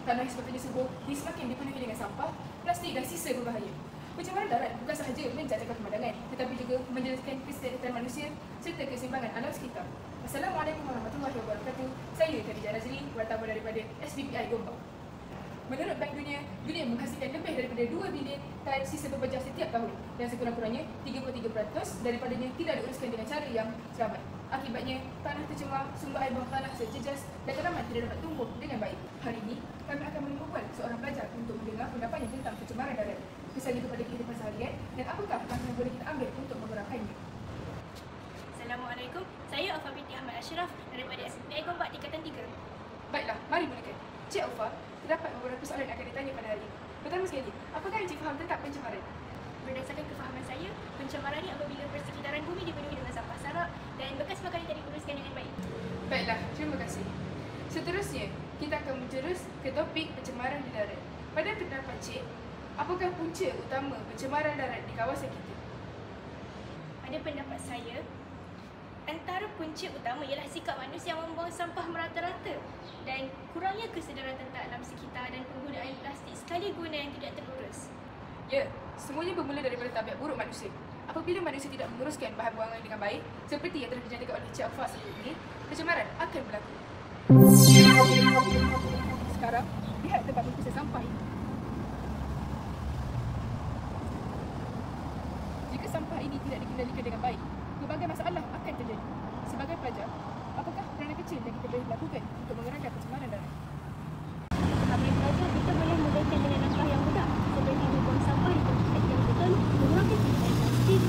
tanah yang sepatutnya subur semakin dipenuhi dengan sampah, plastik dan sisa berbahaya. Pencemaran darat bukan sahaja menjadikan pemandangan, tetapi juga menjelaskan kesihatan manusia serta keseimbangan alam sekitar. Assalamualaikum warahmatullahi wabarakatuh. Saya Khadijah Nazri, wartawan daripada SBPI Gombak. Menurut Bank Dunia, dunia menghasilkan lebih daripada 2 bilion tan sisa berbajak setiap tahun dan sekurang-kurangnya 33% daripadanya tidak diuruskan dengan cara yang selamat. Akibatnya, tanah tercemar, sumber air bawah tanah terjejas dan tanaman tidak dapat tumbuh dengan baik. Hari ini, kami akan menemukan seorang pelajar untuk mendengar pendapatnya tentang pencemaran darat, kesannya kepada kehidupan seharian dan apakah langkah yang boleh kita ambil untuk mengurangkannya. Assalamualaikum, saya Alfa binti Ahmad Ashraf daripada SBPI Gombak tingkatan 3. Baiklah, mari mulakan. Cik Alfa, terdapat beberapa soalan yang akan ditanya pada hari ini. Pertama sekali, apakah yang cik faham tentang pencemaran? Berdasarkan kefahaman saya, pencemaran ini apabila persekitaran bumi dipenuhi dengan sampah sarap dan bekas makanan tidak diuruskan dengan baik. Baiklah, terima kasih. Seterusnya, kita akan menjurus ke topik pencemaran di darat. Pada pendapat cik, apakah punca utama pencemaran darat di kawasan kita? Pada pendapat saya, antara punca utama ialah sikap manusia yang membuang sampah merata-rata dan kurangnya kesedaran tentang alam sekitar dan penggunaan plastik sekali guna yang tidak terurus. Ya, semuanya bermula daripada tabiat buruk manusia. Apabila manusia tidak menguruskan bahan buangan dengan baik, seperti yang telah dinyatakan oleh Cik Alfa sebelum ini, pencemaran akan berlaku. Sekarang, lihat tempat bungkusan sampah ini. Jika sampah ini tidak dikendalikan dengan baik, pelbagai masalah akan terjadi. Sebagai pelajar, apakah peranan kecil yang kita boleh lakukan untuk mengurangkan pencemaran darat? Sebagai pelajar, kita boleh mulakan dengan langkah yang mudah seperti membuang sampah di tempat yang betul, mengurangi penggunaan plastik,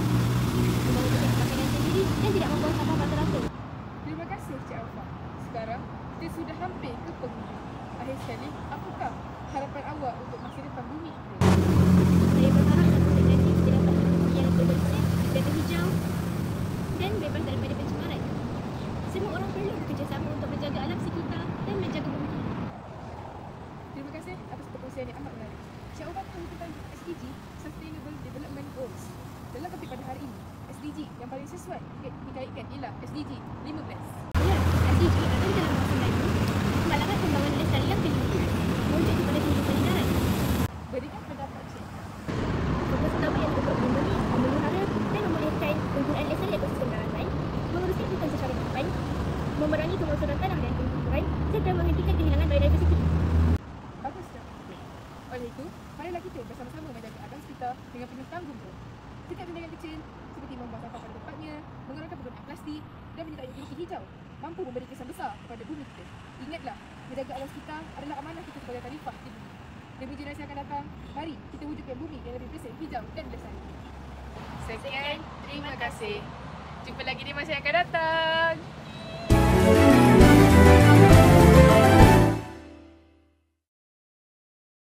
membawa makanan sendiri dan tidak membuang sampah merata-rata. Terima kasih Cik Alfa. Sekarang, kita sudah hampir ke penghujung. Akhir sekali, apakah harapan awak untuk masa depan bumi? Saya berharap suatu negeri kita dapat bumi yang lebih bersih dan berhijau dan bebas daripada pencemaran. Semua orang perlu bekerjasama untuk menjaga alam sekitar dan menjaga bumi. Terima kasih atas perkongsian yang amat menarik. Cik Alfa tahu tentang SDG, Sustainable Development Goals. Dalam topik pada hari ini, SDG yang paling sesuai dikaitkan ialah SDG 15. Ya, SDG adalah dalam bahasa Melayu, kemalangan pembangunan lestarian kelima, merujuk kepada kehidupan di darat. Berikan pendapat cik. Fokus utama yang untuk melindungi, memelihara dan memulihkan penggunaan lestari ekosistem daratan, menguruskan hutan secara berkepan, memerangi penggusuran tanah dan penggusuran serta menghentikan kehilangan biodiversiti. Bagus dah. Oleh itu, marilah kita bersama-sama menjaga alam sekitar dengan penuh tanggungjawab. Setiap tindakan kecil seperti membuang sampah pada tempatnya, mengurangkan penggunaan plastik dan menyertai industri hijau mampu memberi kesan besar kepada bumi kita. Ingatlah, menjaga alam sekitar adalah amanah kita sebagai khalifah di bumi. Demi generasi yang akan datang, mari kita wujudkan bumi yang lebih bersih, hijau dan lestari. Sekian, terima kasih. Jumpa lagi di masa yang akan datang.